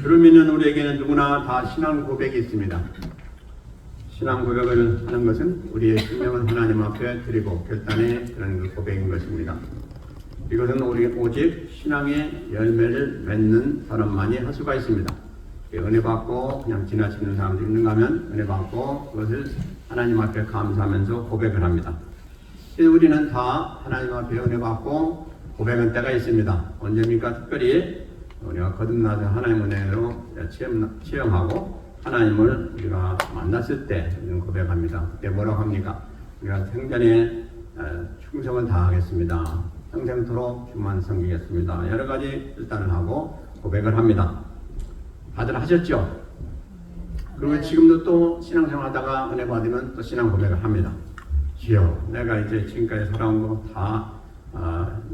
주를 믿는 우리에게는 누구나 다 신앙 고백이 있습니다. 신앙 고백을 하는 것은 우리의 생명을 하나님 앞에 드리고 결단의 그런 고백인 것입니다. 이것은 우리 오직 신앙의 열매를 맺는 사람만이 할 수가 있습니다. 은혜 받고 그냥 지나치는 사람도 있는가 하면 은혜 받고 그것을 하나님 앞에 감사하면서 고백을 합니다. 우리는 다 하나님 앞에 은혜 받고 고백한 때가 있습니다. 언제입니까? 특별히 우리가 거듭나서 하나님 은혜로 체험하고 하나님을 우리가 만났을 때 우리는 고백합니다. 그때 뭐라고 합니까? 우리가 생전에 충성을 다하겠습니다. 평생토록 주만 섬기겠습니다. 여러 가지 결단을 하고 고백을 합니다. 다들 하셨죠? 그리고 지금도 또 신앙생활하다가 은혜 받으면 또 신앙 고백을 합니다. 주여, 내가 이제 지금까지 살아온 거 다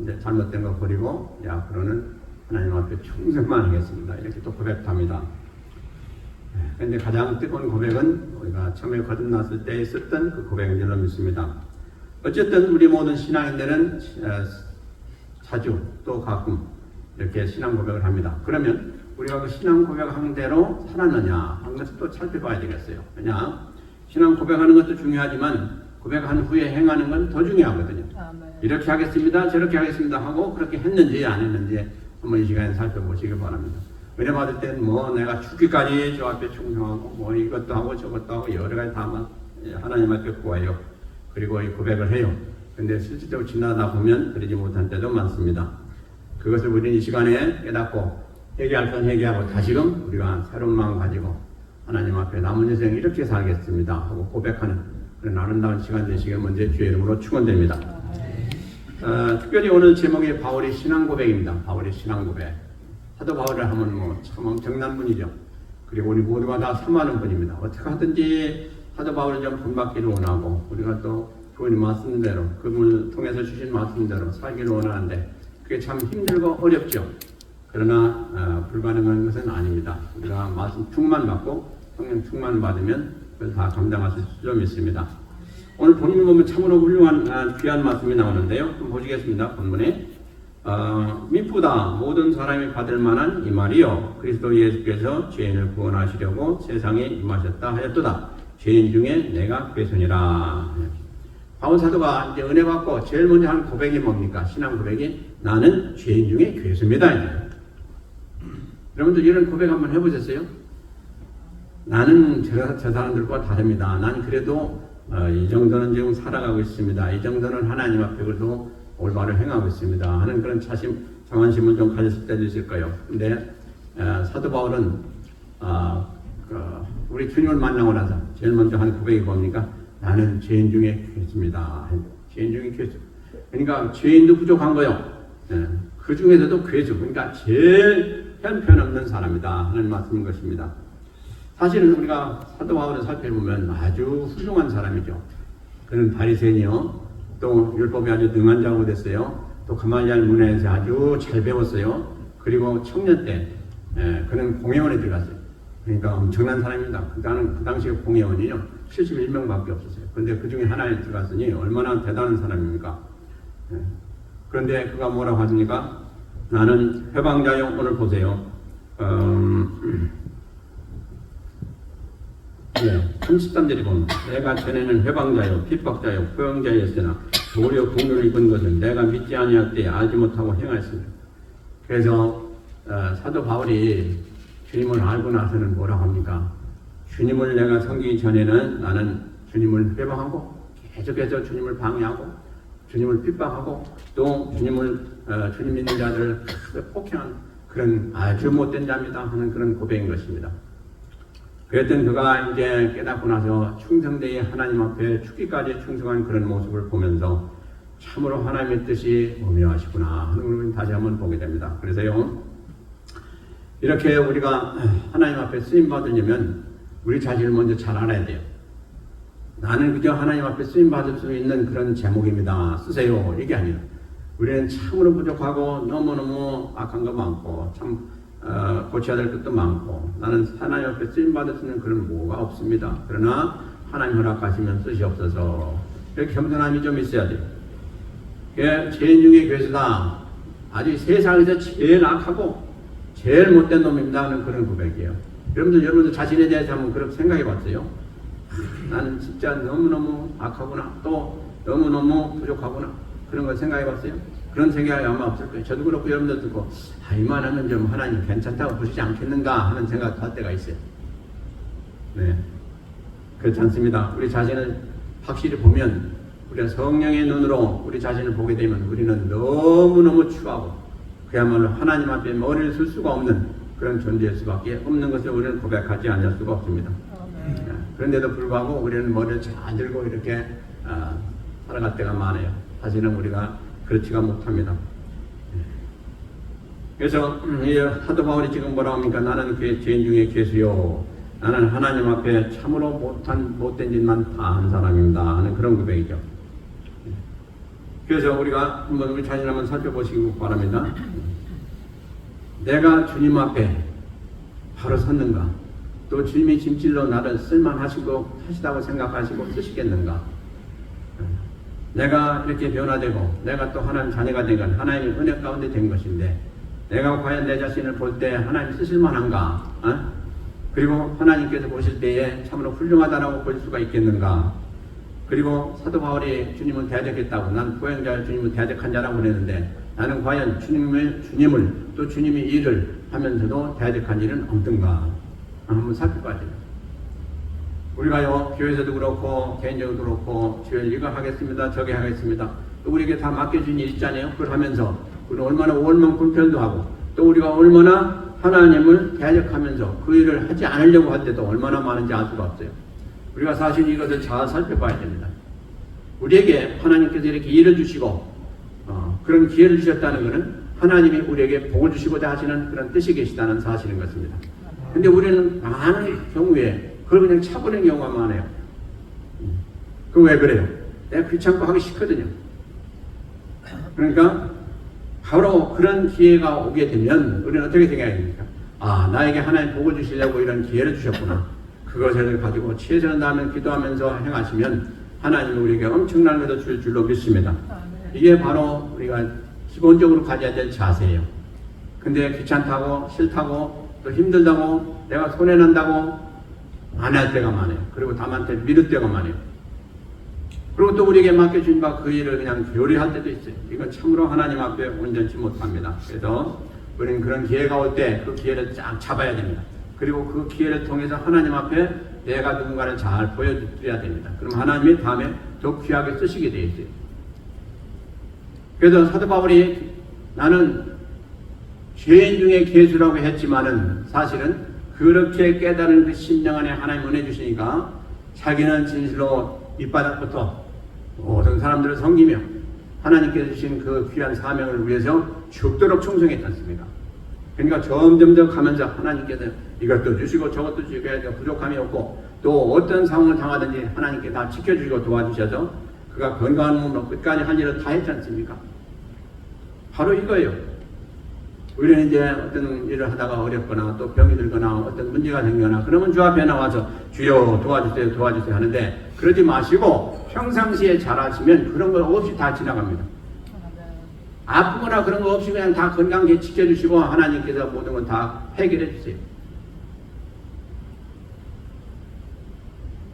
이제 잘못된 거 버리고 앞으로는 하나님 앞에 충성만 하겠습니다. 이렇게 또 고백합니다. 그런데 가장 뜨거운 고백은 우리가 처음에 거듭났을 때 있었던 그 고백인 줄로 믿습니다. 어쨌든 우리 모든 신앙인들은 자주 또 가끔 이렇게 신앙 고백을 합니다. 그러면 우리가 그 신앙 고백한 대로 살았느냐 하는 것을 또 살펴봐야 되겠어요. 왜냐? 신앙 고백하는 것도 중요하지만 고백한 후에 행하는 건 더 중요하거든요. 이렇게 하겠습니다, 저렇게 하겠습니다 하고 그렇게 했는지 안 했는지 한번 이 시간에 살펴보시기 바랍니다. 은혜 받을 때는 내가 죽기까지 저 앞에 충성하고 이것도 하고 저것도 하고 여러 가지 다 하나님 앞에 구해요. 그리고 이 고백을 해요. 근데 실질적으로 지나다 보면 그러지 못한 때도 많습니다. 그것을 우리는 이 시간에 깨닫고 회개할 건 회개하고 다시금 우리가 새로운 마음 가지고 하나님 앞에 남은 인생 이렇게 살겠습니다 하고 고백하는 그런 아름다운 시간 되시길 먼저 주의 이름으로 축원드립니다. 특별히 오늘 제목이 바울의 신앙 고백입니다. 바울의 신앙 고백. 사도 바울을 하면 참 엄청난 분이죠. 그리고 우리 모두가 다 사모하는 분입니다. 어떻게 하든지 사도 바울을 좀 본받기를 원하고 우리가 또 그분이 말씀대로 그분을 통해서 주신 말씀대로 살기를 원하는데 그게 참 힘들고 어렵죠. 그러나 불가능한 것은 아닙니다. 우리가 말씀 충만 받고 성령 충만 받으면 그걸 다 감당하실 수 있습니다. 오늘 본문을 보면 참으로 훌륭한 귀한 말씀이 나오는데요. 좀 보시겠습니다. 본문에 미쁘다 모든 사람이 받을 만한 이 말이요 그리스도 예수께서 죄인을 구원하시려고 세상에 임하셨다 하였도다. 죄인 중에 내가 괴손이라. 바울 사도가 이제 은혜 받고 제일 먼저 하는 고백이 뭡니까? 신앙 고백이 나는 죄인 중에 괴수입니다. 여러분들 이런 고백 한번 해보셨어요? 나는 저 사람들과 다릅니다. 난 그래도 이 정도는 지금 살아가고 있습니다. 이 정도는 하나님 앞에 그래도 올바로 행하고 있습니다 하는 그런 자만심을 좀 가졌을 때도 있을 거예요. 근데 사도 바울은 우리 주님을 만나고 나서 제일 먼저 하는 고백이 뭡니까? 나는 죄인 중에 괴수입니다. 죄인 중에 괴수. 그러니까 죄인도 부족한 거요. 그 중에서도 괴수. 그러니까 제일 형편없는 사람이다 하는 말씀인 것입니다. 사실은 우리가 사도 바울을 살펴보면 아주 훌륭한 사람이죠. 그는 바리새인이요. 또 율법에 아주 능한 자가 됐어요. 또 가말리알 문화에서 아주 잘 배웠어요. 그리고 청년 때 그는 공회원에 들어갔어요. 그러니까 엄청난 사람입니다. 그 당시에 공회원이요 71명밖에 없었어요. 그런데 그 중에 하나에 들어갔으니 얼마나 대단한 사람입니까? 그런데 그가 뭐라고 하십니까? 나는 회방자요. 오늘 보세요. 33절에 보면 내가 전에는 회방자요 핍박자요 포용자였으나 도리어 공로를 입은 것은 내가 믿지 아니할 때 알지 못하고 행하였습니다. 그래서 사도 바울이 주님을 알고 나서는 뭐라고 합니까? 주님을 내가 섬기기 전에는 나는 주님을 회방하고 계속해서 주님을 방해하고 주님을 핍박하고 또 주님 믿는 자들을 폭행한 그런 아주 못된 자입니다 하는 그런 고백인 것입니다. 그랬던 그가 이제 깨닫고 나서 충성되이 하나님 앞에 죽기까지 충성한 그런 모습을 보면서 참으로 하나님의 뜻이 오묘하시구나 하는 걸 다시 한번 보게 됩니다. 그래서요 이렇게 우리가 하나님 앞에 쓰임 받으려면 우리 자신을 먼저 잘 알아야 돼요. 나는 그저 하나님 앞에 쓰임 받을 수 있는 그런 제목입니다. 쓰세요. 이게 아니에요. 우리는 참으로 부족하고 너무너무 악한 거 많고 참 고쳐야 될 것도 많고 나는 하나님 앞에 쓰임받을 수 있는 그런 뭐가 없습니다. 그러나 하나님 허락하시면 쓰시옵소서. 이렇게 겸손함이 좀 있어야 돼요. 죄인 중에 괴수다. 아주 세상에서 제일 악하고 제일 못된 놈입니다 하는 그런 고백이에요. 여러분들 자신에 대해서 한번 그렇게 생각해 봤어요? 나는 진짜 너무너무 악하구나, 또 너무너무 부족하구나, 그런 걸 생각해 봤어요? 그런 생각이 아마 없을 거예요. 저도 그렇고 여러분들 듣고 이만하면 좀 하나님 괜찮다고 보시지 않겠는가 하는 생각 할 때가 있어요. 네, 그렇지 않습니다. 우리 자신을 확실히 보면, 우리가 성령의 눈으로 우리 자신을 보게 되면 우리는 너무너무 추하고 그야말로 하나님 앞에 머리를 쓸 수가 없는 그런 존재일 수밖에 없는 것을 우리는 고백하지 않을 수가 없습니다. 그런데도 불구하고 우리는 머리를 잘 들고 이렇게 살아갈 때가 많아요. 사실은 우리가 그렇지가 못합니다. 그래서 사도 바울이 지금 뭐라고 합니까? 나는 죄인 중에 죄수요, 나는 하나님 앞에 참으로 못된 짓만 다 한 사람입니다 하는 그런 고백이죠. 그래서 우리가 한번 우리 자신을 한번 살펴보시기 바랍니다. 내가 주님 앞에 바로 섰는가? 또 주님이 진실로 나를 쓸만하시다고 생각하시고 쓰시겠는가? 내가 이렇게 변화되고 내가 또 하나님 자녀가 된 건 하나님의 은혜 가운데 된 것인데, 내가 과연 내 자신을 볼 때 하나님 쓰실만한가? 그리고 하나님께서 보실 때에 참으로 훌륭하다라고 볼 수가 있겠는가? 그리고 사도 바울이 주님을 대적했다고, 난 부행자를 주님을 대적한 자라고 그랬는데, 나는 과연 주님을 또 주님의 일을 하면서도 대적한 일은 없던가? 한번 살펴봐야 돼요. 우리가요, 교회에서도 그렇고 개인적으로도 그렇고 주여 이거 하겠습니다, 저게 하겠습니다, 또 우리에게 다 맡겨준 일 있잖아요. 그걸 하면서 우리는 얼마나 원망 불평도 하고, 또 우리가 얼마나 하나님을 대적하면서 그 일을 하지 않으려고 할 때도 얼마나 많은지 알 수가 없어요. 우리가 사실 이것을 잘 살펴봐야 됩니다. 우리에게 하나님께서 이렇게 일을 주시고 그런 기회를 주셨다는 것은 하나님이 우리에게 복을 주시고자 하시는 그런 뜻이 계시다는 사실인 것입니다. 근데 우리는 많은 경우에 그걸 그냥 차버리는 경우가 많아요. 그럼 왜 그래요? 내가 귀찮고 하기 싫거든요. 그러니까 바로 그런 기회가 오게 되면 우리는 어떻게 생각해야 됩니까? 나에게 하나님 복을 주시려고 이런 기회를 주셨구나. 그것을 가지고 최선을 다하면 기도하면서 행하시면 하나님이 우리에게 엄청난 것을 줄 줄로 믿습니다. 이게 바로 우리가 기본적으로 가져야 될 자세예요. 근데 귀찮다고 싫다고 또 힘들다고 내가 손해난다고 안 할 때가 많아요. 그리고 남한테 미룰 때가 많아요. 그리고 또 우리에게 맡겨준 바 그 일을 그냥 교리할 때도 있어요. 이건 참으로 하나님 앞에 온전치 못합니다. 그래서 우리는 그런 기회가 올 때 그 기회를 쫙 잡아야 됩니다. 그리고 그 기회를 통해서 하나님 앞에 내가 누군가를 잘 보여드려야 됩니다. 그럼 하나님이 다음에 더 귀하게 쓰시게 되어 있어요. 그래서 사도 바울이 나는 죄인 중에 괴수라고 했지만은 사실은 그렇게 깨달은 그 심령 안에 하나님 은혜 주시니까 자기는 진실로 밑바닥부터 모든 사람들을 섬기며 하나님께서 주신 그 귀한 사명을 위해서 죽도록 충성했지 않습니까? 그러니까 점점 더 가면서 하나님께서 이것도 주시고 저것도 주시고 해야 부족함이 없고, 또 어떤 상황을 당하든지 하나님께 다 지켜주시고 도와주셔서 그가 건강한 몸으로 끝까지 할 일을 다 했지 않습니까? 바로 이거예요. 우리는 이제 어떤 일을 하다가 어렵거나 또 병이 들거나 어떤 문제가 생기거나 그러면 주 앞에 나와서 주여 도와주세요 도와주세요 하는데, 그러지 마시고 평상시에 잘하시면 그런 거 없이 다 지나갑니다. 아프거나 그런 거 없이 그냥 다 건강하게 지켜주시고 하나님께서 모든 건 다 해결해 주세요.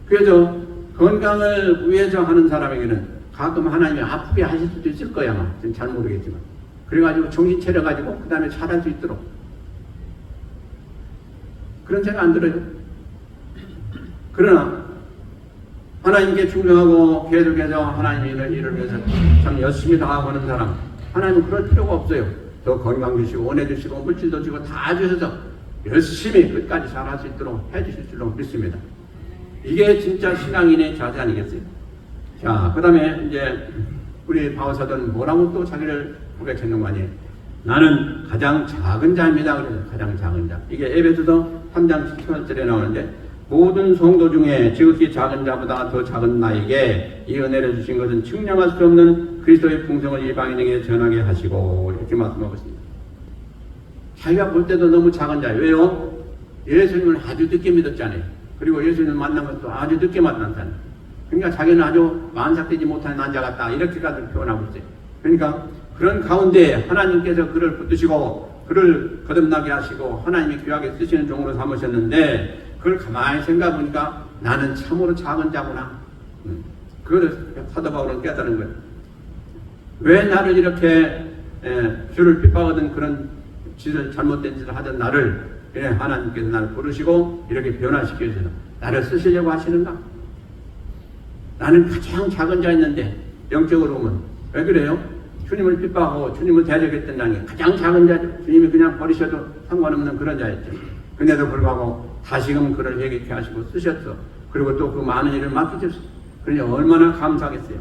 그래서 건강을 위해서 하는 사람에게는 가끔 하나님이 아프게 하실 수도 있을 거야. 아마 잘 모르겠지만, 그래가지고 정신 차려가지고 그 다음에 잘할 수 있도록, 그런 생각 안 들어요? 그러나 하나님께 충성하고 계속해서 하나님의 일을 위해서 참 열심히 다하고 하는 사람, 하나님은 그럴 필요가 없어요. 더 건강 주시고 은혜 주시고 물질도 주시고 다 주셔서 열심히 끝까지 잘할 수 있도록 해주실 줄로 믿습니다. 이게 진짜 신앙인의 자세 아니겠어요? 자, 그 다음에 이제 우리 바울사도는 뭐라고 또 자기를 고백했는 거 아니에요? 나는 가장 작은 자입니다. 그래서 가장 작은 자. 이게 에베소서 3장 17절에 나오는데, 모든 성도 중에 지극히 작은 자보다 더 작은 나에게 이 은혜를 주신 것은 측량할 수 없는 그리스도의 풍성을 이방인에게 전하게 하시고, 이렇게 말씀하고 있습니다. 자기가 볼 때도 너무 작은 자예요. 왜요? 예수님을 아주 늦게 믿었잖아요. 그리고 예수님을 만난 것도 아주 늦게 만났잖아요. 그러니까 자기는 아주 만삭되지 못한 난자 같다, 이렇게까지 표현하고 있어요. 그러니까 그런 가운데 하나님께서 그를 붙드시고 그를 거듭나게 하시고 하나님이 귀하게 쓰시는 종으로 삼으셨는데 그걸 가만히 생각해 보니까 나는 참으로 작은 자구나. 그거를 사도 바울은 깨달은 거예요. 왜 나를 이렇게 주를 핍박하던 그런 짓을 잘못된 짓을 하던 나를 하나님께서 나를 부르시고 이렇게 변화시켜 주셔서 나를 쓰시려고 하시는가? 나는 가장 작은 자였는데 영적으로 보면 왜 그래요? 주님을 핍박하고 주님을 대적했던 자이 가장 작은 자죠. 주님이 그냥 버리셔도 상관없는 그런 자였죠. 근데도 불구하고 다시금 그를 회개케 하시고 쓰셨어. 그리고 또 그 많은 일을 맡기셨어. 그러니 얼마나 감사하겠어요.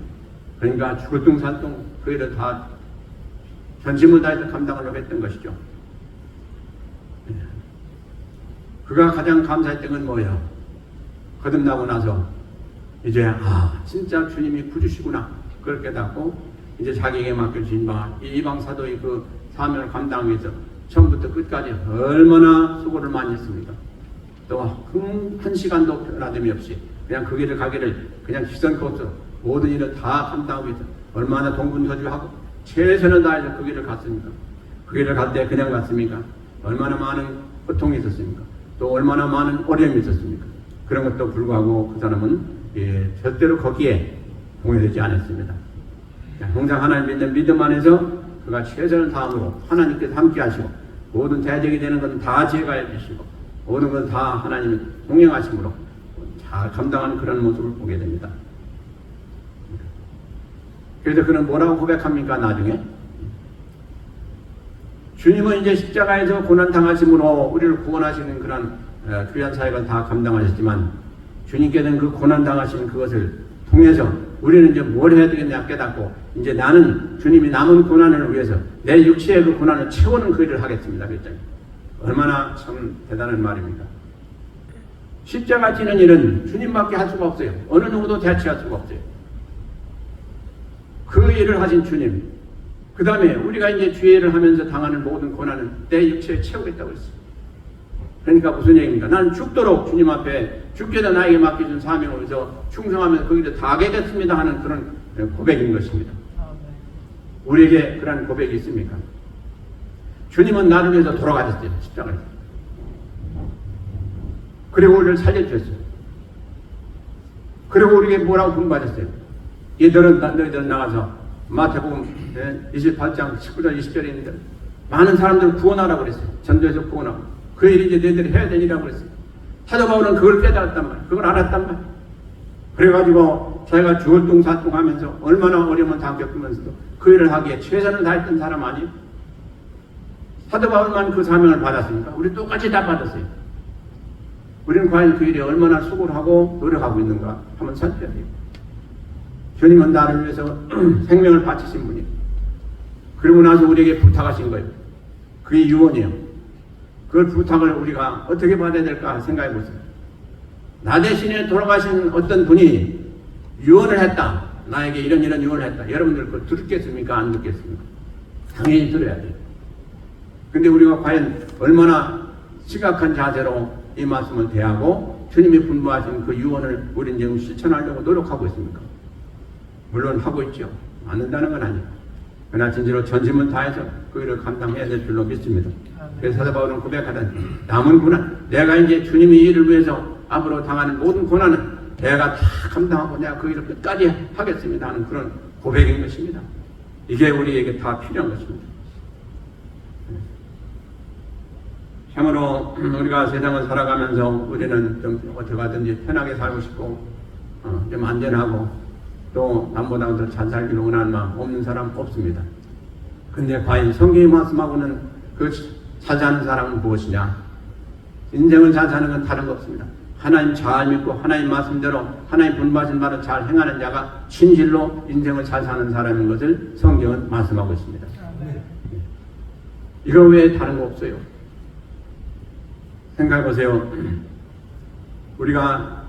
그러니까 죽을 둥산둥 그 일을 다 전심을 다해서 감당하려고 했던 것이죠. 그가 가장 감사했던 건 뭐예요? 거듭나고 나서 이제 진짜 주님이 구주시구나 그걸 깨닫고 이제 자기에게 맡겨주신 바 이방 사도의 그 사명을 감당하기 위해서 처음부터 끝까지 얼마나 수고를 많이 했습니까? 또 한 시간도 변화됨이 없이 그냥 그 길을 가기를 그냥 기선코 없어 모든 일을 다 감당하기 위해서 얼마나 동분서주하고 최선을 다해서 그 길을 갔습니까? 그 길을 갈 때 그냥 갔습니까? 얼마나 많은 고통이 있었습니까? 또 얼마나 많은 어려움이 있었습니까? 그런 것도 불구하고 그 사람은 절대로 거기에 동요되지 않았습니다. 항상 하나님 믿는 믿음 안에서 그가 최선을 다함으로 하나님께서 함께 하시고 모든 대적이 되는 것은 다 제거해 주시고 모든 것은 다 하나님이 동행하심으로 잘 감당하는 그런 모습을 보게 됩니다. 그래서 그는 뭐라고 고백합니까? 나중에 주님은 이제 십자가에서 고난당하심으로 우리를 구원하시는 그런 귀한 사역을 다 감당하셨지만 주님께는 그 고난당하신 그것을 통해서 우리는 이제 뭘 해야 되겠냐 깨닫고 이제 나는 주님이 남은 고난을 위해서 내 육체의 그 고난을 채우는 그 일을 하겠습니다. 그랬잖아요. 얼마나 참 대단한 말입니까? 십자가 지는 일은 주님밖에 할 수가 없어요. 어느 누구도 대체할 수가 없어요. 그 일을 하신 주님, 그 다음에 우리가 이제 죄를 하면서 당하는 모든 고난은 내 육체에 채우겠다고 했어요. 그러니까 무슨 얘기입니까? 나는 죽도록 주님 앞에 죽게도 나에게 맡겨준 사명을 위해서 충성하면서 그 일을 다 하겠습니다 하는 그런 고백인 것입니다. 우리에게 그런 고백이 있습니까? 주님은 나를 위해서 돌아가셨어요. 십자가에서. 그리고 우리를 살려주셨어요. 그리고 우리에게 뭐라고 분부하셨어요? 너희들은 나가서 마태복음 28장 19절 20절에 있는데 많은 사람들을 구원하라고 그랬어요. 전도해서 구원하고 그 일이 이제 너희들이 해야 되니라고 그랬어요. 사도 바울은 그걸 깨달았단 말이에요. 그걸 알았단 말이에요. 그래가지고 자기가 죽을 둥사둥 하면서 얼마나 어려움을 다 겪으면서도 그 일을 하기에 최선을 다했던 사람 아니에요? 사도 바울만 그 사명을 받았습니까? 우리 똑같이 다 받았어요. 우리는 과연 그 일에 얼마나 수고를 하고 노력하고 있는가 한번 살펴야 돼요. 주님은 나를 위해서 생명을 바치신 분이에요. 그리고 나서 우리에게 부탁하신 거예요. 그게 유언이에요. 그 부탁을 우리가 어떻게 받아야 될까 생각해 보세요. 나 대신에 돌아가신 어떤 분이 유언을 했다. 나에게 이런 유언을 했다. 여러분들 그걸 듣겠습니까? 안 듣겠습니까? 당연히 들어야 돼요. 근데 우리가 과연 얼마나 심각한 자세로 이 말씀을 대하고 주님이 분부하신 그 유언을 우리 지금 실천하려고 노력하고 있습니까? 물론 하고 있죠. 안 된다는 건 아니에요. 그러나 진짜로 전심을 다해서 그 일을 감당해야 될 줄로 믿습니다. 그래서 사도 바울은 고백하던 남은 고난, 내가 이제 주님의 일을 위해서 앞으로 당하는 모든 고난은 내가 다 감당하고 내가 그 일을 끝까지 하겠습니다 하는 그런 고백인 것입니다. 이게 우리에게 다 필요한 것입니다. 참으로 우리가 세상을 살아가면서 우리는 좀 어떻게 하든지 편하게 살고 싶고 좀 안전하고 또 남보다 더 잘 살기를 원하는 마음 없는 사람 없습니다. 근데 과연 성경이 말씀하고는 그 잘 사는 사람은 무엇이냐? 인생을 잘 사는 건 다른 거 없습니다. 하나님 잘 믿고 하나님 말씀대로 하나님 분부하신 바를 잘 행하는 자가 진실로 인생을 잘 사는 사람인 것을 성경은 말씀하고 있습니다. 이거 외에 다른 거 없어요. 생각해 보세요. 우리가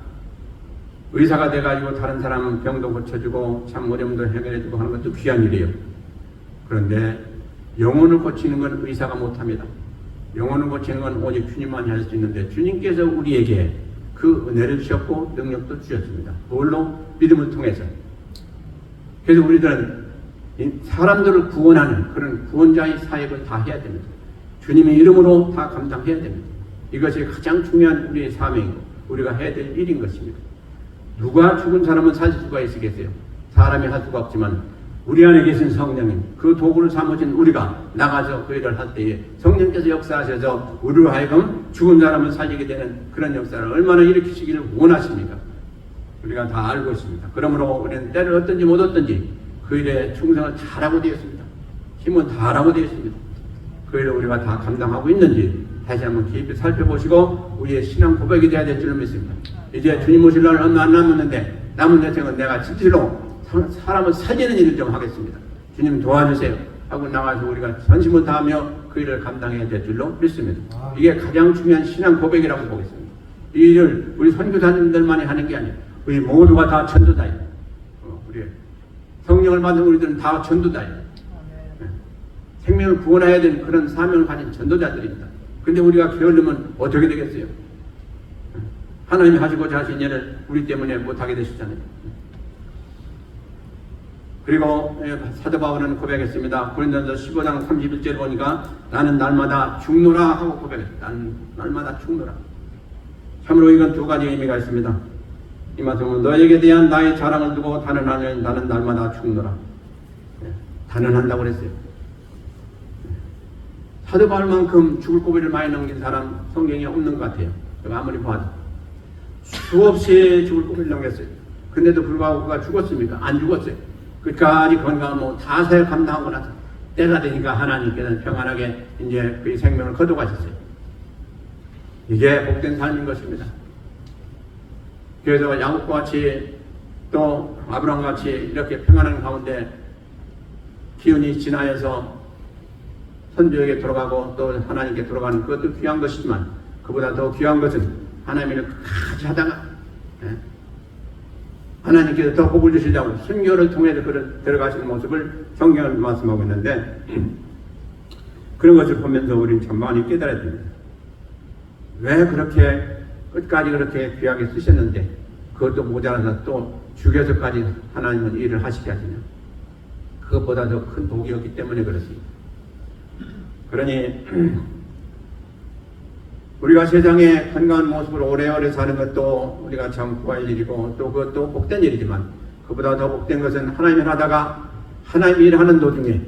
의사가 돼가지고 다른 사람 병도 고쳐주고 참 어려움도 해결해주고 하는 것도 귀한 일이에요. 그런데 영혼을 고치는 건 의사가 못합니다. 영혼을 고치는 건 오직 주님만이 할 수 있는데 주님께서 우리에게 그 은혜를 주셨고 능력도 주셨습니다. 그걸로 믿음을 통해서. 그래서 우리들은 사람들을 구원하는 그런 구원자의 사역을 다 해야 됩니다. 주님의 이름으로 다 감당해야 됩니다. 이것이 가장 중요한 우리의 사명이고 우리가 해야 될 일인 것입니다. 누가 죽은 사람은 살릴 수가 있겠어요? 사람이 할 수가 없지만 우리 안에 계신 성령님, 그 도구를 삼으신 우리가 나가서 그 일을 할 때에 성령께서 역사하셔서 우리로 하여금 죽은 사람을 살리게 되는 그런 역사를 얼마나 일으키시기를 원하십니까? 우리가 다 알고 있습니다. 그러므로 우리는 때를 얻든지 못 얻든지 그 일에 충성을 다하고 되었습니다. 힘은 다하고 되었습니다. 그 일을 우리가 다 감당하고 있는지 다시 한번 깊이 살펴보시고 우리의 신앙 고백이 되어야 될 줄로 믿습니다. 이제 주님 오실 날 얼마 안 남았는데 남은 여생은 내가 진실로 사람을 살리는 일을 좀 하겠습니다. 주님 도와주세요 하고 나가서 우리가 전심을 다하며 그 일을 감당해야 될 줄로 믿습니다. 이게 가장 중요한 신앙 고백이라고 보겠습니다. 이 일을 우리 선교사님들만이 하는 게 아니에요. 우리 모두가 다 전도자예요. 우리 성령을 받은 우리들은 다 전도자예요. 생명을 구원해야 되는 그런 사명을 가진 전도자들입니다. 근데 우리가 게으르면 어떻게 되겠어요? 하나님이 하시고자 하신 일을 우리 때문에 못하게 되시잖아요. 그리고 사도 바울은 고백했습니다. 고린도전서 15장 31절 보니까 나는 날마다 죽노라 하고 고백했습니다. 나는 날마다 죽노라. 참으로 이건 두 가지 의미가 있습니다. 이 말씀은 너에게 대한 나의 자랑을 두고 단언하면 나는 날마다 죽노라. 단언한다고 그랬어요. 사도 바울만큼 죽을 고비를 많이 넘긴 사람 성경에 없는 것 같아요. 제가 아무리 봐도 수없이 죽을 고비를 넘겼어요. 근데도 불구하고 그가 죽었습니까? 안 죽었어요. 끝까지 건강을 다 사역 감당하고 나서 때가 되니까 하나님께서는 평안하게 이제 그의 생명을 거둬가셨어요. 이게 복된 삶인 것입니다. 그래서 야곱과 같이 또 아브라함과 같이 이렇게 평안한 가운데 기운이 지나여서 선조에게 돌아가고 또 하나님께 돌아가는 그것도 귀한 것이지만 그보다 더 귀한 것은 하나님을 끝까지 하다가 하나님께서 더 복을 주시려고 순교를 통해서 들어가시는 모습을 성경을 말씀하고 있는데 그런 것을 보면서 우리는 참 많이 깨달아야 됩니다. 왜 그렇게 끝까지 그렇게 귀하게 쓰셨는데 그것도 모자라서 또 죽여서까지 하나님은 일을 하시게 하시냐. 그것보다 더 큰 복이었기 때문에 그렇습니다. 그러니 우리가 세상에 건강한 모습으로 오래오래 사는 것도 우리가 참 구할 일이고 또 그것도 복된 일이지만 그보다 더 복된 것은 하나님을 하다가 하나님 일하는 도중에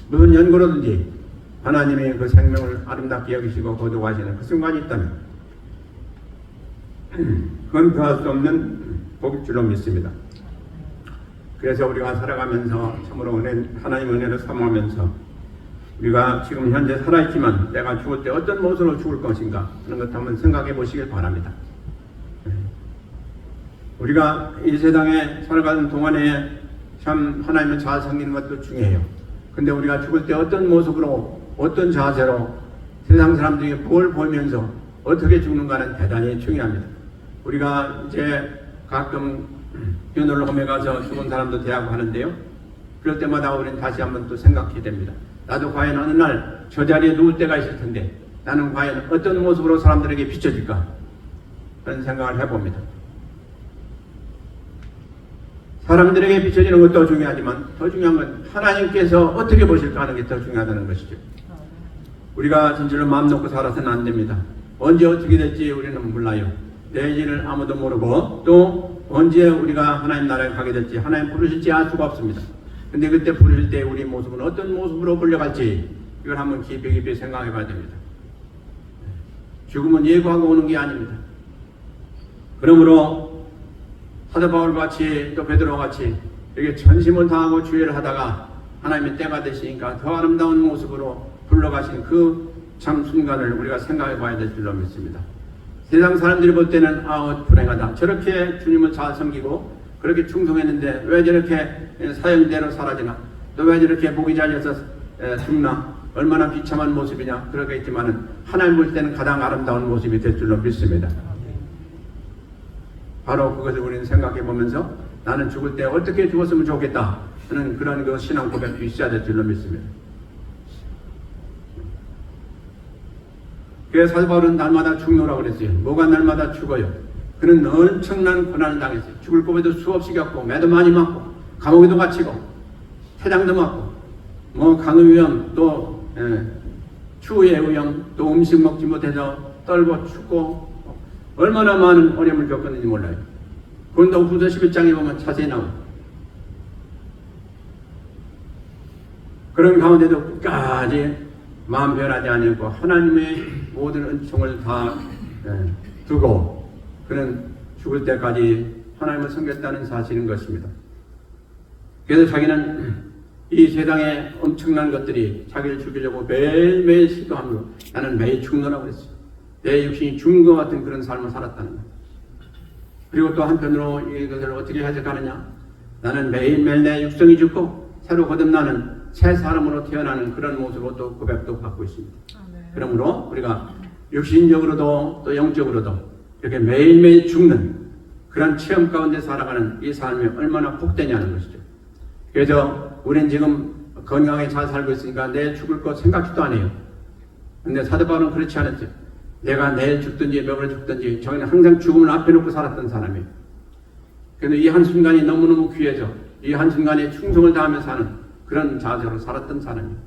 무슨 연고로든지 하나님의 그 생명을 아름답게 여기시고 거두어가시는 그 순간이 있다면 그건 더할 수 없는 복일 줄로 믿습니다. 그래서 우리가 살아가면서 참으로 하나님 은혜를 사모하면서 우리가 지금 현재 살아있지만 내가 죽을 때 어떤 모습으로 죽을 것인가 하는 것 한번 생각해 보시길 바랍니다. 우리가 이 세상에 살아가는 동안에 참 하나님을 잘 섬기는 것도 중요해요. 근데 우리가 죽을 때 어떤 모습으로 어떤 자세로 세상 사람들이 뭘 보면서 어떻게 죽는가는 대단히 중요합니다. 우리가 이제 가끔 유놀홈에 가서 죽은 사람도 대하고 하는데요. 그럴 때마다 우리는 다시 한번 또 생각해야 됩니다. 나도 과연 어느 날 저 자리에 누울 때가 있을 텐데 나는 과연 어떤 모습으로 사람들에게 비춰질까 그런 생각을 해봅니다. 사람들에게 비춰지는 것도 중요하지만 더 중요한 건 하나님께서 어떻게 보실까 하는 게 더 중요하다는 것이죠. 우리가 진실로 마음 놓고 살아서는 안 됩니다. 언제 어떻게 될지 우리는 몰라요. 내일을 아무도 모르고 또 언제 우리가 하나님 나라에 가게 될지 하나님 부르실지 알 수가 없습니다. 근데 그때 부르실 때 우리 모습은 어떤 모습으로 불려갈지 이걸 한번 깊이 생각해 봐야 됩니다. 죽음은 예고하고 오는 게 아닙니다. 그러므로 사도 바울과 같이 또 베드로와 같이 이렇게 전심을 다하고 주의를 하다가 하나님의 때가 되시니까 더 아름다운 모습으로 불러가신 그 참 순간을 우리가 생각해 봐야 될 줄로 믿습니다. 세상 사람들이 볼 때는 불행하다. 저렇게 주님을 잘 섬기고 그렇게 충성했는데 왜 저렇게 사형대로 사라지나? 또 왜 저렇게 목이 잘려서 죽나? 얼마나 비참한 모습이냐? 그러겠지만은 하나님 볼 때는 가장 아름다운 모습이 될 줄로 믿습니다. 바로 그것을 우리는 생각해 보면서 나는 죽을 때 어떻게 죽었으면 좋겠다 하는 그런 그 신앙 고백이 있어야 될 줄로 믿습니다. 그래서 사도 바울은 날마다 죽노라고 그랬어요. 뭐가 날마다 죽어요? 그는 엄청난 고난을 당했어요. 죽을 고비도 수없이 겪고 매도 많이 맞고 감옥에도 갇히고 태장도 맞고 강의 위험 또 추위에 의형, 또 음식 먹지 못해서 떨고 춥고 얼마나 많은 어려움을 겪었는지 몰라요. 고린도후서 11장에 보면 자세히 나옵니다. 그런 가운데도 끝까지 마음 변하지 않았고 하나님의 모든 은총을 다 두고 그는 죽을 때까지 하나님을 섬겼다는 사실인 것입니다. 그래서 자기는 이 세상에 엄청난 것들이 자기를 죽이려고 매일매일 시도하며 나는 매일 죽노라고 그랬어요. 내 육신이 죽는 것 같은 그런 삶을 살았다는 거예요. 그리고 또 한편으로 이것을 어떻게 해석하느냐, 나는 매일매일 내 육성이 죽고 새로 거듭나는 새 사람으로 태어나는 그런 모습으로 또 고백도 받고 있습니다. 그러므로 우리가 육신적으로도 또 영적으로도 이렇게 매일매일 죽는 그런 체험 가운데 살아가는 이 삶이 얼마나 복되냐는 것이죠. 그래서 우리는 지금 건강하게 잘 살고 있으니까 내일 죽을 것 생각지도 안 해요. 근데 사도 바울은 그렇지 않았죠. 내가 내일 죽든지 몇월 죽든지 저희는 항상 죽음을 앞에 놓고 살았던 사람이에요. 그런데 이 한순간이 너무너무 귀해져 이 한순간에 충성을 다하며 사는 그런 자세로 살았던 사람이에요.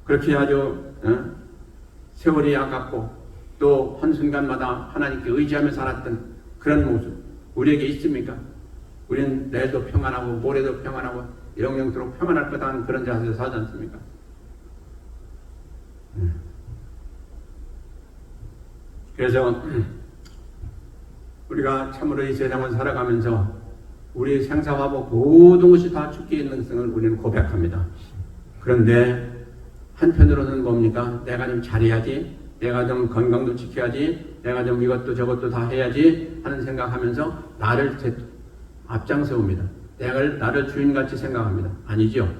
그렇게 아주 세월이 아깝고 또 한순간마다 하나님께 의지하며 살았던 그런 모습 우리에게 있습니까? 우리는 내일도 평안하고 모레도 평안하고 영영토록 평안할 거다 하는 그런 자세로 살지 않습니까? 그래서 우리가 참으로 이 세상을 살아가면서 우리 생사화복 모든 것이 다 죽게 있는 것을 우리는 고백합니다. 그런데 한편으로는 뭡니까? 내가 좀 잘해야지, 내가 좀 건강도 지켜야지, 내가 좀 이것도 저것도 다 해야지 하는 생각하면서 나를 앞장세웁니다. 나를 주인같이 생각합니다. 아니죠.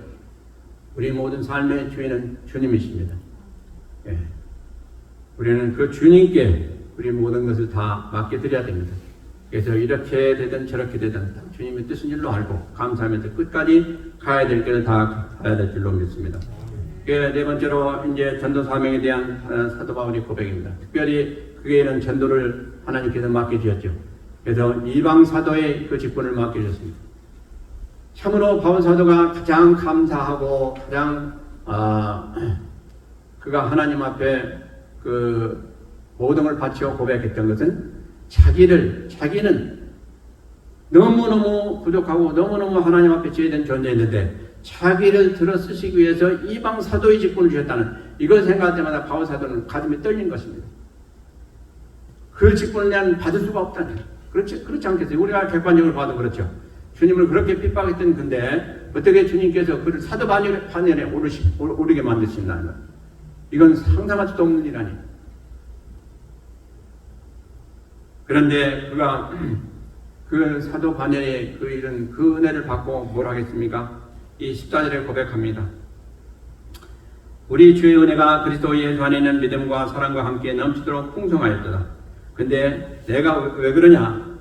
우리 모든 삶의 주인은 주님이십니다. 예. 우리는 그 주님께 우리 모든 것을 다 맡겨드려야 됩니다. 그래서 이렇게 되든 저렇게 되든 주님의 뜻인 줄로 알고 감사하면서 끝까지 가야 될 길을 다 가야 될 줄로 믿습니다. 네 번째로 이제 전도 사명에 대한 사도 바울의 고백입니다. 특별히 그에는 전도를 하나님께서 맡겨주셨죠. 그래서 이방 사도의 그 직분을 맡겨주셨습니다. 참으로 바울 사도가 가장 감사하고 가장 그가 하나님 앞에 그 모든 걸 바치고 고백했던 것은 자기는 너무너무 부족하고 너무너무 하나님 앞에 죄된 존재였는데 자기를 들어 쓰시기 위해서 이방 사도의 직분을 주셨다는 이걸 생각할 때마다 바울 사도는 가슴이 떨린 것입니다. 그 직분을 난 받을 수가 없다니. 그렇지 않겠어요? 우리가 객관적으로 봐도 그렇죠. 주님을 그렇게 핍박했던 근데 어떻게 주님께서 그를 사도 반열에 오르게 만드신다는 것. 이건 상상할 수도 없는 일 아니에요. 그런데 그가 그 사도 반열의 그 일은 그 은혜를 받고 뭘 하겠습니까? 이 14절에 고백합니다. 우리 주의 은혜가 그리스도 예수 안에 있는 믿음과 사랑과 함께 넘치도록 풍성하였도다. 근데 내가 왜 그러냐?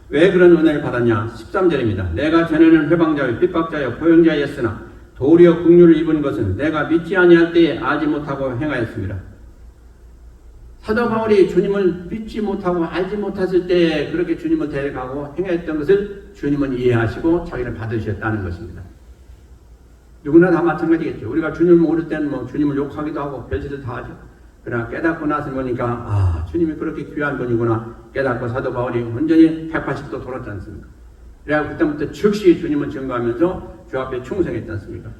왜 그런 은혜를 받았냐? 13절입니다. 내가 전에는 회방자여 핍박자여 포용자였으나 도리어 긍휼을 입은 것은 내가 믿지 아니할 때에 알지 못하고 행하였습니다. 사도 바울이 주님을 믿지 못하고 알지 못했을 때에 그렇게 주님을 데려가고 행했던 것을 주님은 이해하시고 자기를 받으셨다는 것입니다. 누구나 다 마찬가지겠죠. 우리가 주님을 모를 때는 뭐 주님을 욕하기도 하고 별짓을 다 하죠. 그러나 깨닫고 나서 보니까 주님이 그렇게 귀한 분이구나 깨닫고 사도 바울이 온전히 180도 돌았지 않습니까? 그래야 그때부터 즉시 주님을 증거하면서 주 앞에 충성했지 않습니까?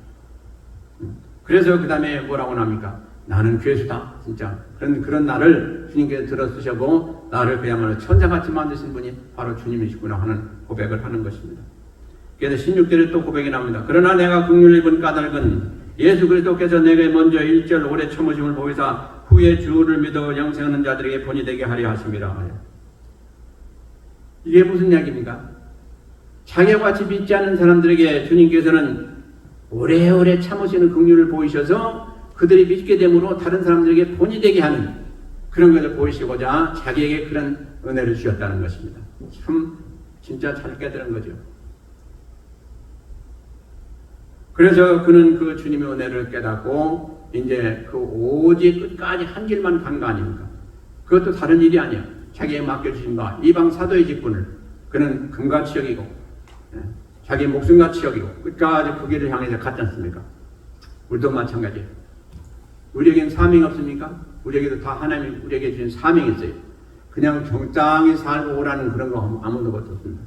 그래서 그 다음에 뭐라고 합니까? 나는 괴수다 진짜 그런 나를 주님께서 들어쓰셔고 나를 그야말로 천사같이 만드신 분이 바로 주님이시구나 하는 고백을 하는 것입니다. 그래서 16절에 또 고백이 나옵니다. 그러나 내가 긍휼을 입은 까닭은 예수 그리스도께서 내게 먼저 일절 오래 참으심을 보이사 후에 주를 믿어 영생하는 자들에게 본이 되게 하려 하심이라. 이게 무슨 이야기입니까? 자기와 같이 믿지 않는 사람들에게 주님께서는 오래오래 참으시는 긍휼을 보이셔서 그들이 믿게 됨으로 다른 사람들에게 본이 되게 하는 그런 것을 보이시고자 자기에게 그런 은혜를 주셨다는 것입니다. 참 진짜 잘 깨달은 거죠. 그래서 그는 그 주님의 은혜를 깨닫고 이제 그 오직 끝까지 한 길만 간 거 아닙니까? 그것도 다른 일이 아니야. 자기에게 맡겨주신 바 이방 사도의 직분을 그는 금같이 여기고 자기 목숨같이 여기고 끝까지 그 길을 향해서 갔지 않습니까? 우리도 마찬가지예요. 우리에겐 사명이 없습니까? 우리에게도 다 하나님이 우리에게 주신 사명이 있어요. 그냥 정당히 살고 오라는 그런 거 아무도 없습니다.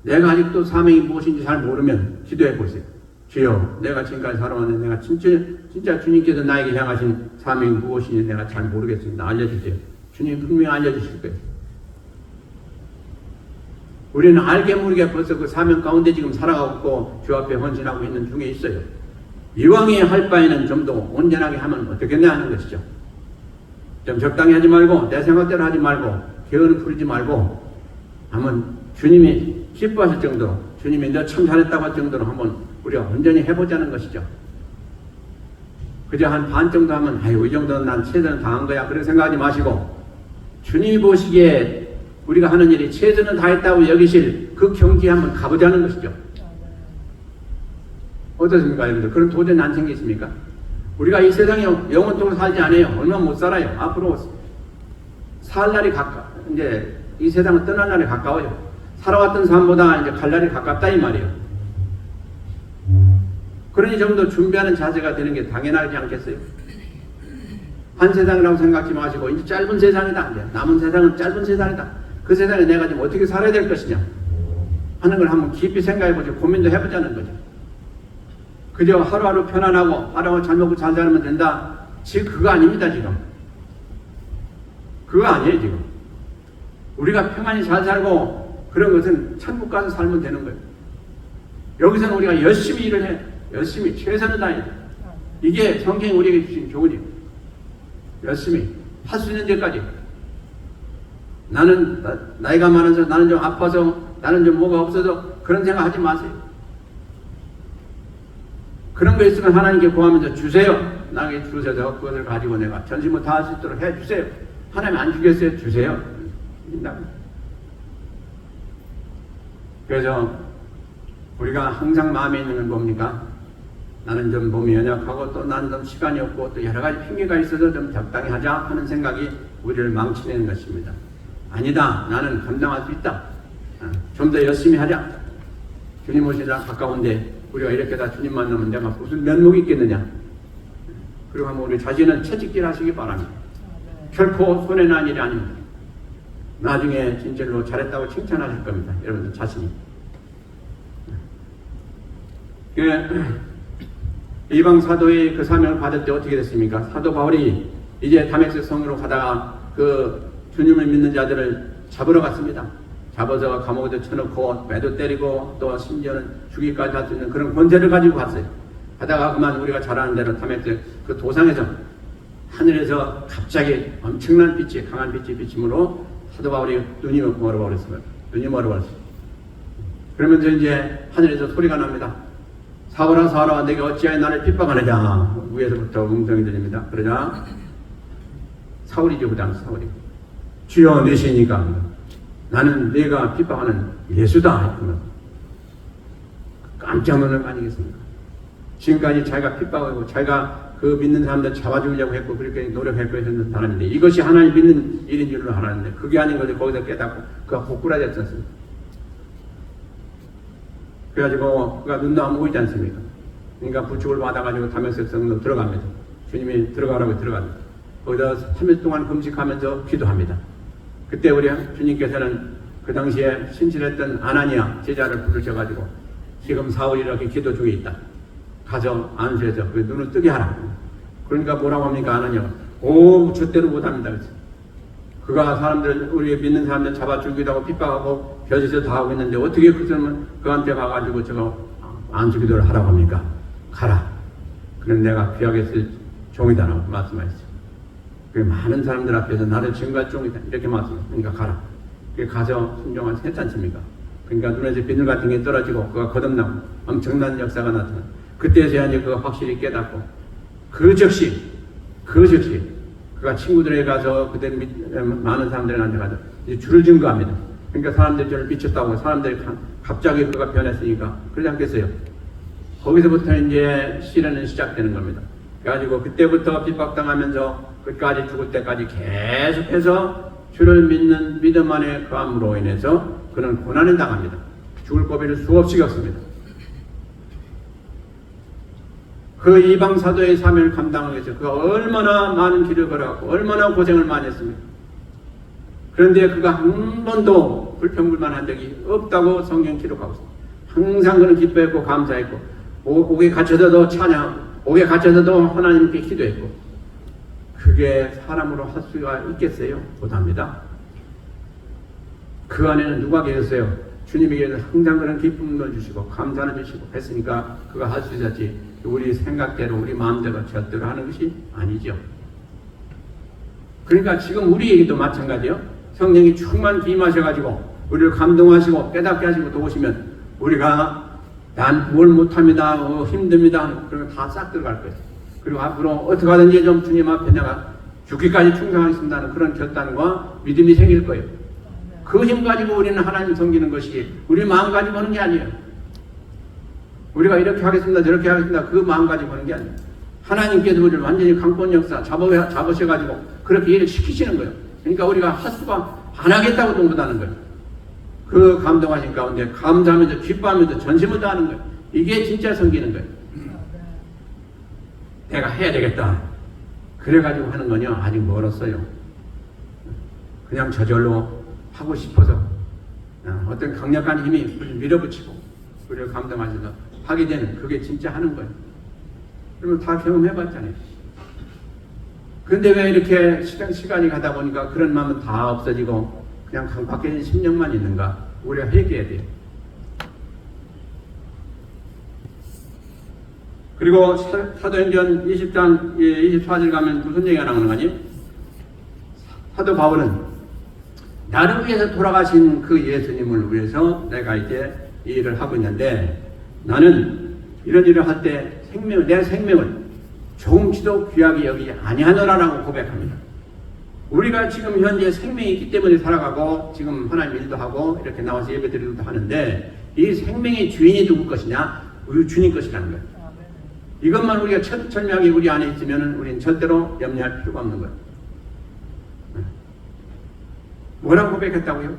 내가 아직도 사명이 무엇인지 잘 모르면 기도해 보세요. 주여, 내가 지금까지 살아왔는데 내가 진짜 주님께서 나에게 향하신 사명이 무엇인지 내가 잘 모르겠습니다. 알려주세요. 주님 분명히 알려주실 거예요. 우리는 알게 모르게 벌써 그 사명 가운데 지금 살아가고 있고 주 앞에 헌신하고 있는 중에 있어요. 이왕에 할 바에는 좀 더 온전하게 하면 어떻겠냐 하는 것이죠. 좀 적당히 하지 말고 내 생각대로 하지 말고 게으름 부리지 말고 한번 주님이 기뻐하실 정도로 주님이 너 참 잘했다고 할 정도로 한번 우리가 온전히 해보자는 것이죠. 그저 한 반 정도 하면 아유 이 정도는 난 최선을 다한 거야 그렇게 생각하지 마시고 주님이 보시기에 우리가 하는 일이 최선을 다했다고 여기실 그 경지에 한번 가보자는 것이죠. 어떻습니까 여러분들? 그런 도전이 안 생기십니까? 우리가 이 세상에 영원토록 살지 않아요. 얼마 못 살아요. 앞으로 살 날이 이제 이 세상을 떠날 날이 가까워요. 살아왔던 삶보다 이제 갈 날이 가깝다 이 말이에요. 그러니 좀 더 준비하는 자세가 되는 게 당연하지 않겠어요? 한 세상이라고 생각하지 마시고 이제 짧은 세상이다. 이제 남은 세상은 짧은 세상이다. 그 세상에 내가 지금 어떻게 살아야 될 것이냐 하는 걸 한번 깊이 생각해보죠. 고민도 해보자는 거죠. 그저 하루하루 편안하고 하루하루 잘 먹고 잘 살면 된다. 지금 그거 아닙니다. 지금 그거 아니에요. 지금 우리가 평안히 잘 살고 그런 것은 천국 가서 살면 되는 거예요. 여기서는 우리가 열심히 일을 해. 열심히 최선을 다해야 돼. 이게 성경이 우리에게 주신 교훈이에요. 열심히 할 수 있는 데까지. 나는 나이가 많아서 나는 좀 아파서 나는 좀 뭐가 없어서 그런 생각 하지 마세요. 그런 거 있으면 하나님께 구하면서 주세요. 나에게 주셔서 그것을 가지고 내가 전심을 다할 수 있도록 해주세요. 하나님 안 주겠어요? 주세요. 그래서 우리가 항상 마음에 있는 건 뭡니까? 나는 좀 몸이 연약하고 또 나는 좀 시간이 없고 또 여러 가지 핑계가 있어서 좀 적당히 하자 하는 생각이 우리를 망치는 것입니다. 아니다. 나는 감당할 수 있다. 좀 더 열심히 하자. 주님 오시라 가까운데 우리가 이렇게 다 주님 만나면 내가 무슨 면목이 있겠느냐. 그리고 한번 우리 자신은 채찍질 하시기 바랍니다. 결코 손해난 일이 아닙니다. 나중에 진짜로 잘했다고 칭찬하실 겁니다. 여러분들 자신이. 이방 사도의 그 사명을 받을 때 어떻게 됐습니까? 사도 바울이 이제 다메섹 성으로 가다가 그 주님을 믿는 자들을 잡으러 갔습니다. 잡아서 감옥에 쳐넣고 매도 때리고 또 심지어는 죽이기까지 할 수 있는 그런 권세를 가지고 갔어요. 가다가 그만 우리가 잘 아는 대로 다메섹 그 도상에서 하늘에서 갑자기 엄청난 빛이 강한 빛이 비침으로 사도 바울이 눈이 멀어버렸어요. 눈이 멀어버렸어요. 그러면서 이제 하늘에서 소리가 납니다. 사울아 사울아 내가 어찌하여 나를 핍박하느냐. 위에서부터 음성이 들립니다. 그러자 사울이죠. 그 당시 사울이 주여 내시니까 나는 내가 핍박하는 예수다. 깜짝 놀랄 거 아니겠습니까? 지금까지 자기가 핍박하고 자기가 그 믿는 사람들 잡아주려고 했고 그렇게 노력했고 했던 사람인데 이것이 하나님 믿는 일인 줄로 알았는데 그게 아닌 것을 거기서 깨닫고 그가 고꾸라졌었습니다. 그래가지고 그가 눈도 안 보이지 않습니까? 그러니까 부축을 받아가지고 다메섹 성으로 들어갑니다. 주님이 들어가라고 들어갑니다. 거기서 3일 동안 금식하면서 기도합니다. 그때 우리 주님께서는 그 당시에 신실했던 아나니아 제자를 부르셔가지고 지금 사울이 이렇게 기도 중에 있다. 가서 안수해서 그 눈을 뜨게 하라. 그러니까 뭐라고 합니까? 아나니아가 오 절대로 못합니다. 그가 사람들 우리 믿는 사람들 잡아 죽이기도 하고 핍박하고 별짓을 다 하고 있는데 어떻게 그한테 가가지고 저거 안수기도를 하라고 합니까? 가라. 그럼 내가 귀하게 쓸 종이다라고 말씀하셨어요. 그 많은 사람들 앞에서 나를 증거할 종이다 이렇게 말씀해요. 그러니까 가라. 가서 순종을 했지 않습니까? 그러니까 눈에서 비늘 같은 게 떨어지고 그가 거듭나고 엄청난 역사가 나타나. 그때서야 이제 그가 확실히 깨닫고 그 즉시 그가 친구들에게 가서 그때 많은 사람들한테 가서 이제 줄을 증거합니다. 그러니까 사람들이 저를 미쳤다고 사람들이 갑자기 그가 변했으니까 그러지 않겠어요? 거기서부터 이제 시련은 시작되는 겁니다. 그래가지고 그때부터 핍박당하면서 끝까지 죽을 때까지 계속해서 주를 믿는 믿음 안에 거함으로 인해서 그는 고난을 당합니다. 죽을 고비를 수없이 겪습니다. 그 이방 사도의 사명을 감당하기 위해서 그가 얼마나 많은 길을 걸어갔고 얼마나 고생을 많이 했습니까? 그런데 그가 한 번도 불평불만한 적이 없다고 성경 기록하고 있습니다. 항상 그는 기뻐했고 감사했고 옥에 갇혀서도 찬양하고 옥에 갇혀서도 하나님께 기도했고 그게 사람으로 할 수가 있겠어요? 못합니다. 그 안에는 누가 계셨어요? 주님에게는 항상 그런 기쁨을 주시고 감사를 주시고 했으니까 그가 할 수 있었지 우리 생각대로 우리 마음대로 저대로 하는 것이 아니죠. 그러니까 지금 우리에게도 마찬가지요. 성령이 충만 기임하셔가지고 우리를 감동하시고 깨닫게 하시고 도우시면 우리가 난 뭘 못합니다. 힘듭니다. 그러면 다 싹 들어갈 거예요. 그리고 앞으로 어떻게 하든지 좀 주님 앞에 내가 죽기까지 충성하겠습니다 하는 그런 결단과 믿음이 생길 거예요. 그 힘 가지고 우리는 하나님 섬기는 것이 우리 마음 가지고 하는 게 아니에요. 우리가 이렇게 하겠습니다 저렇게 하겠습니다 그 마음 가지고 하는 게 아니에요. 하나님께서 우리를 완전히 강권 역사 잡으셔가지고 그렇게 일을 시키시는 거예요. 그러니까 우리가 헛수가 안 하겠다고도 못하는 거예요. 그 감동하신 가운데 감사하면서 기뻐하면서 전심을 다하는 거예요. 이게 진짜 섬기는 거예요. 내가 해야 되겠다 그래가지고 하는 건요 아직 멀었어요. 그냥 저절로 하고 싶어서 어떤 강력한 힘이 밀어붙이고 우리를 감동하셔서 하게 되는 그게 진짜 하는 거예요. 그러면 다 경험해봤잖아요. 근데 왜 이렇게 시간이 가다 보니까 그런 마음은 다 없어지고 그냥 강박해진 심령만 있는가? 우리가 회개해야 돼요. 그리고 사도행전 20장 24절 가면 무슨 얘기가 나오는 거니? 사도 바울은 나를 위해서 돌아가신 그 예수님을 위해서 내가 이제 이 일을 하고 있는데 나는 이런 일을 할 때 내 생명을 조금치도 귀하게 여기지 아니하노라라고 고백합니다. 우리가 지금 현재 생명이 있기 때문에 살아가고 지금 하나님 일도 하고 이렇게 나와서 예배드리기도 하는데 이 생명의 주인이 누구 것이냐? 우리 주님 것이라는 거예요. 이것만 우리가 철저하게 우리 안에 있으면 우리는 절대로 염려할 필요가 없는 거예요. 뭐라고 고백했다고요?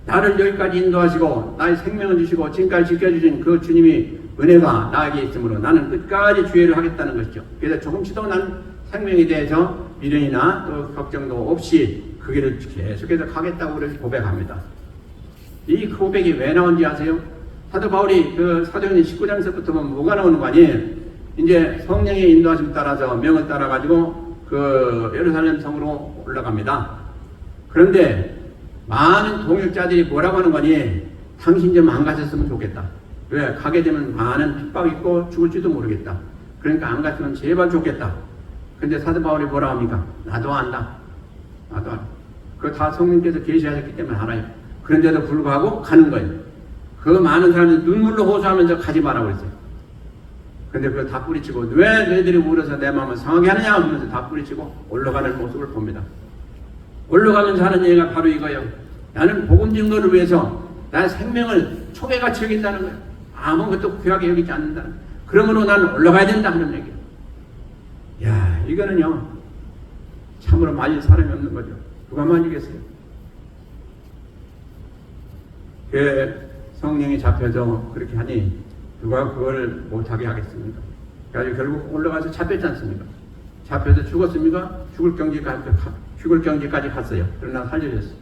나를 여기까지 인도하시고 나의 생명을 주시고 지금까지 지켜주신 그 주님이 은혜가 나에게 있으므로 나는 끝까지 주의를 하겠다는 것이죠. 그래서 조금씩도 나는 생명에 대해서 미련이나 또 걱정도 없이 그 길을 계속해서 가겠다고 그렇게 고백합니다. 이 고백이 왜 나온지 아세요? 사도 바울이 그 사도행전 19장에서부터 보면 뭐가 나오는 거 아니에요? 이제 성령의 인도하심 따라서 명을 따라가지고 그 예루살렘 성으로 올라갑니다. 그런데 많은 동역자들이 뭐라고 하는 거니? 당신 좀 안 가셨으면 좋겠다. 왜? 가게 되면 많은 핍박 있고 죽을지도 모르겠다. 그러니까 안 갔으면 제발 좋겠다. 근데 사도 바울이 뭐라 합니까? 나도 안다. 나도 안다. 그거 다 성령께서 계시하셨기 때문에 알아요. 그런데도 불구하고 가는 거예요. 그 많은 사람들이 눈물로 호소하면서 가지 말라고 그랬어요. 근데 그걸 다 뿌리치고 왜 너희들이 울어서 내 마음을 상하게 하느냐 하면서 다 뿌리치고 올라가는 모습을 봅니다. 올라가면서 하는 얘기가 바로 이거예요. 나는 복음 증거를 위해서 나의 생명을 초계같이 여긴다는 거예요. 아무것도 귀하게 여기지 않는다는 거예요. 그러므로 나는 올라가야 된다 하는 얘기예요. 야, 이거는요 참으로 말릴 사람이 없는 거죠. 누가 말리겠어요? 성령이 잡혀서 그렇게 하니 누가 그걸 못하게 하겠습니까? 그래서 결국 올라가서 잡혔지 않습니까? 잡혀서 죽었습니까? 죽을 경지까지 갔어요. 그러나 살려졌어요.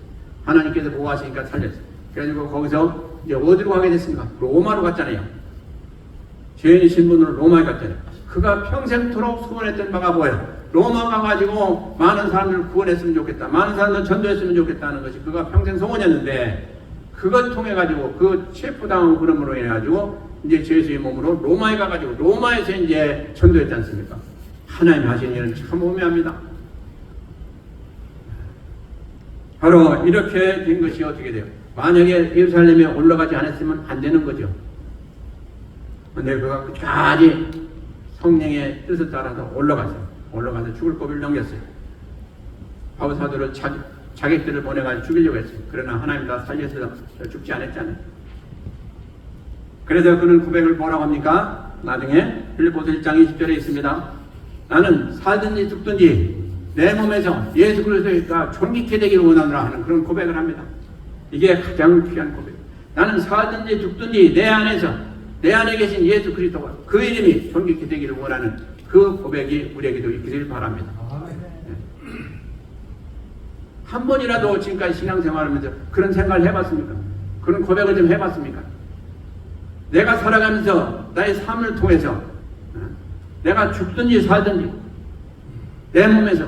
하나님께서 보호하시니까 살렸어요. 그래가지고 거기서 이제 어디로 가게 됐습니까? 로마로 갔잖아요. 죄인이신 분으로 로마에 갔잖아요. 그가 평생토록 소원했던 바가 뭐예요? 로마 가가지고 많은 사람들을 구원했으면 좋겠다. 많은 사람들 전도했으면 좋겠다는 것이 그가 평생 소원이었는데 그걸 통해 가지고 그 체포당한 그럼으로 인해 가지고 이제 죄수의 몸으로 로마에 가가지고 로마에서 이제 전도했지 않습니까? 하나님 하신 일은 참 오묘합니다. 바로 이렇게 된 것이 어떻게 돼요? 만약에 예루살렘에 올라가지 않았으면 안 되는 거죠. 근데 그가 끝까지 성령의 뜻을 따라서 올라가서 죽을 고비를 넘겼어요. 바울 사도를 자객들을 보내가지고 죽이려고 했어요. 그러나 하나님 다 살려서 죽지 않았잖아요. 그래서 그는 고백을 뭐라고 합니까? 나중에 빌립보서 1장 20절에 있습니다. 나는 살든지 죽든지 내 몸에서 예수 그리스도가 존귀케 되기를 원하노라 하는 그런 고백을 합니다. 이게 가장 귀한 고백. 나는 살든지 죽든지 내 안에서 내 안에 계신 예수 그리스도가 그 이름이 존귀케 되기를 원하는 그 고백이 우리에게도 있기를 바랍니다. 한 번이라도 지금까지 신앙생활하면서 그런 생각을 해봤습니까? 그런 고백을 좀 해봤습니까? 내가 살아가면서 나의 삶을 통해서 내가 죽든지 살든지 내 몸에서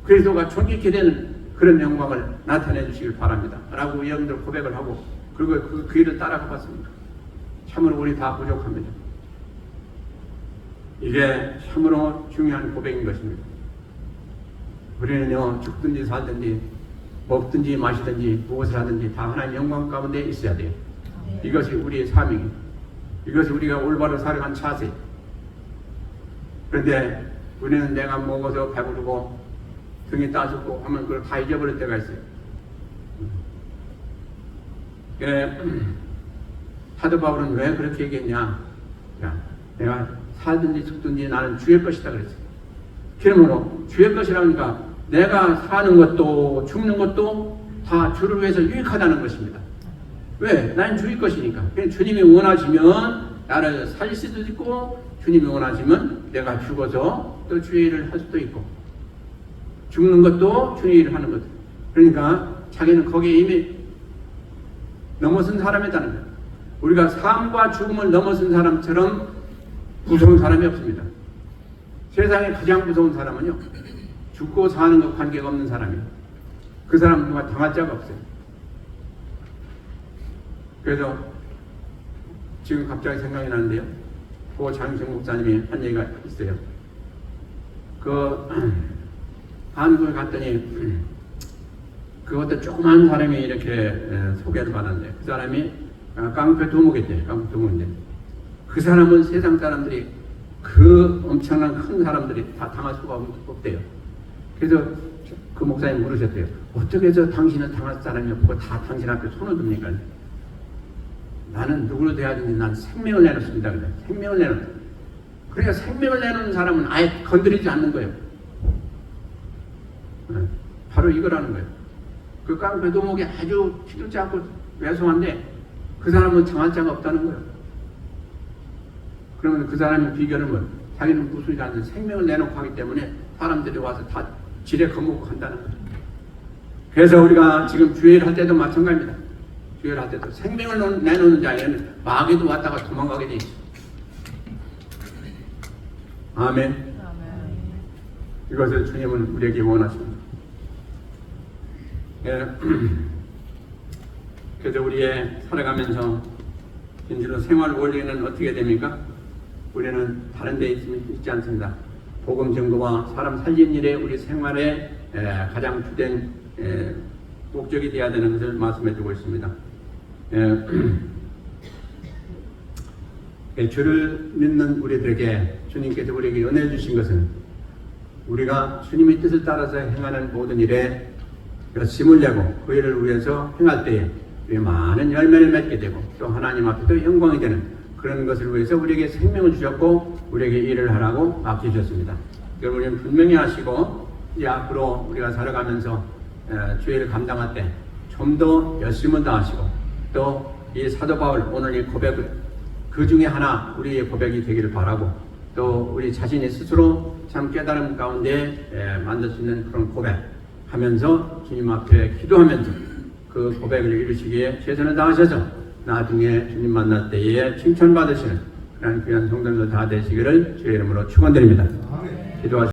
그리스도가 존귀케 되는 그런 영광을 나타내 주시길 바랍니다 라고 여러분들 고백을 하고 그리고 그 길을 따라가 봤습니다. 참으로 우리 다 부족합니다. 이게 참으로 중요한 고백인 것입니다. 우리는요 죽든지 살든지 먹든지 마시든지 무엇을 하든지 다 하나님 영광 가운데 있어야 돼요. 이것이 우리의 삶이에요. 이것이 우리가 올바로 살아간 차세. 그런데 우리는 내가 먹어서 배부르고 등이 따숩고 하면 그걸 다 잊어버릴 때가 있어요. 사도 바울은 왜 그렇게 얘기했냐? 내가 살든지 죽든지 나는 주의 것이다 그랬어요. 그러므로 주의 것이라니까 내가 사는 것도 죽는 것도 다 주를 위해서 유익하다는 것입니다. 왜? 나는 주의 것이니까. 주님이 원하시면 나를 살릴 수도 있고 주님이 원하시면 내가 죽어서 또 주의 일을 할 수도 있고 죽는 것도 주의 일을 하는 것. 그러니까 자기는 거기에 이미 넘어선 사람이라는 거예요. 우리가 삶과 죽음을 넘어선 사람처럼 무서운 사람이 없습니다. 세상에 가장 무서운 사람은요 죽고 사는 것 관계가 없는 사람이에요. 그 사람은 누가 당할 자가 없어요. 그래서 지금 갑자기 생각이 나는데요. 고 장윤석 목사님이 한 얘기가 있어요. 한국에 갔더니 그 어떤 조그만 사람이 이렇게 소개를 받았는데 그 사람이 깡패 두목이었대요. 깡패 두목인데 그 사람은 세상 사람들이 그 엄청난 큰 사람들이 다 당할 수가 없대요. 그래서 그 목사님 물으셨대요. 어떻게 해서 당신은 당할 사람이 없고 다 당신 앞에 손을 듭니까? 나는 누구로 돼야 되는지 난 생명을 내놓습니다. 그래. 생명을 내놓는. 그러니까 생명을 내놓는 사람은 아예 건드리지 않는 거예요. 바로 이거라는 거예요. 그 깡패 도목이 아주 시들지 않고 왜소한데 그 사람은 당할 자가 없다는 거예요. 그러면 그 사람의 비결은 뭐예요? 자기는 무술이 않는 생명을 내놓고 하기 때문에 사람들이 와서 다 지레 겁먹고 한다는 거예요. 그래서 우리가 지금 주의를 할 때도 마찬가지입니다. 주의를 할 때도 생명을 내놓는 자에는 마귀도 왔다가 도망가게 돼 있어요. 아멘. 이것을 주님은 우리에게 원하십니다. 그래서 우리의 살아가면서 진실로 생활 원리는 어떻게 됩니까? 우리는 다른 데 있지 않습니다. 복음 증거와 사람 살린 일에 우리 생활의 가장 주된 목적이 되어야 되는 것을 말씀해 주고 있습니다. 주를 믿는 우리들에게 주님께서 우리에게 은혜 주신 것은 우리가 주님의 뜻을 따라서 행하는 모든 일에 힘을 내고 그 일을 위해서 행할 때에 많은 열매를 맺게 되고 또 하나님 앞에도 영광이 되는 그런 것을 위해서 우리에게 생명을 주셨고 우리에게 일을 하라고 맡기셨습니다. 여러분 분명히 하시고 이제 앞으로 우리가 살아가면서 주의를 감당할 때 좀 더 열심을 다하시고 또 이 사도 바울 오늘 이 고백을 그 중에 하나 우리의 고백이 되기를 바라고 또 우리 자신이 스스로 참 깨달음 가운데 만들 수 있는 그런 고백하면서 주님 앞에 기도하면서 그 고백을 이루시기에 최선을 다하셔서 나중에 주님 만날 때에 칭찬받으시는 그런 귀한 성도들 다 되시기를 주의 이름으로 축원드립니다. 기도하시겠습니다.